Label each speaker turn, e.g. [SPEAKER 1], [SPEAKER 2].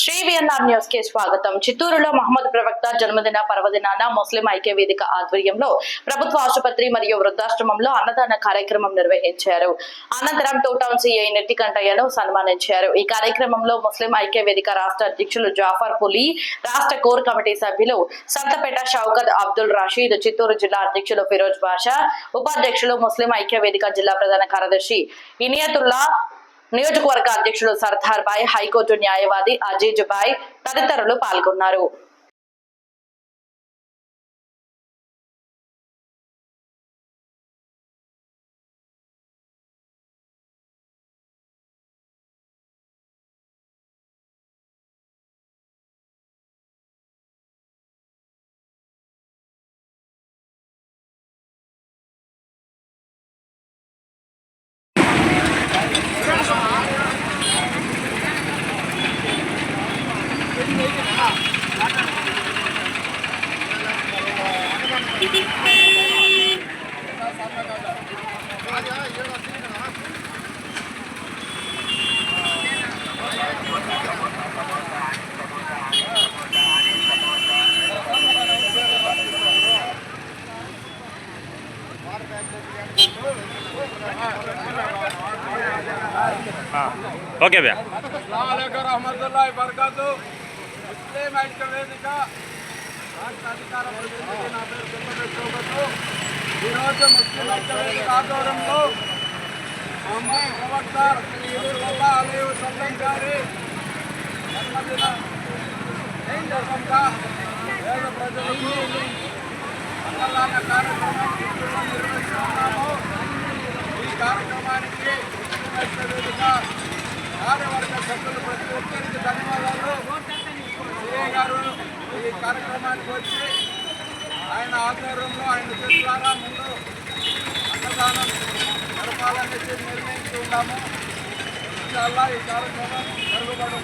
[SPEAKER 1] శ్రీవిఎన్ఆర్ news కి స్వాగతం. చిత్తూరులో మహమ్మద్ ప్రవక్త జన్మదిన పర్వదినాన ముస్లిం ఐక్య వేదిక ఆధ్వర్యంలో ప్రభుత్వ ఆసుపత్రి మరియు వృద్ధాశ్రమంలో అన్నదాన కార్యక్రమం నిర్వహించారు. అనంతరం టూ టౌన్ సిఐ నెట్టికంటయ్యను సన్మానించారు. ఈ కార్యక్రమంలో ముస్లిం ఐక్య వేదిక రాష్ట్ర అధ్యక్షులు జాఫర్ పులి, రాష్ట్ర కోర్ కమిటీ సభ్యులు సంతపేట షౌకత్ అబ్దుల్ రషీద్, చిత్తూరు జిల్లా అధ్యక్షులు ఫిరోజ్ బాషా, ఉపాధ్యక్షులు ముస్లిం ఐక్య వేదిక జిల్లా ప్రధాన కార్యదర్శి ఇనియతుల్లా, నియోజకవర్గ అధ్యక్షుడు సర్దార్ బాయ్, హైకోర్టు న్యాయవాది అజీజ్ బాయ్ తదితరులు పాల్గొన్నారు.
[SPEAKER 2] ఓకే భయ్యా.
[SPEAKER 3] रहमतुल्लाहि बरकातु ముస్లిం ఐక్య వేదిక రాష్ట్ర అధికార ప్రతినిధి నా పేరు చెంపబెట్టుకోవచ్చు. ఈరోజు ముస్లిం ఐక్య వేదిక ఆధ్వర్యంలో మహమ్మద్ ప్రవక్త సల్లల్లాహు అలైహి వసల్లం గారి జన్మదిన సందర్భంగా పేద ప్రజలకు అన్నదాన కార్యక్రమం నిర్వహిస్తున్నాము. ఈ కార్యక్రమానికి ముస్లిం ఐక్య వేదిక కార్యవర్గ సభ్యులు ప్రతి ఒక్కరికి ధన్యవాదాలు. సిఐ గారు ఈ కార్యక్రమానికి వచ్చి ఆయన ఆధ్వర్యంలో ఆయన చేతులారా ముందు అన్నదానం జరపాలని నిర్ణయించి ఉన్నాము. ఇన్షాల్లా ఈ కార్యక్రమం జరుగుబడి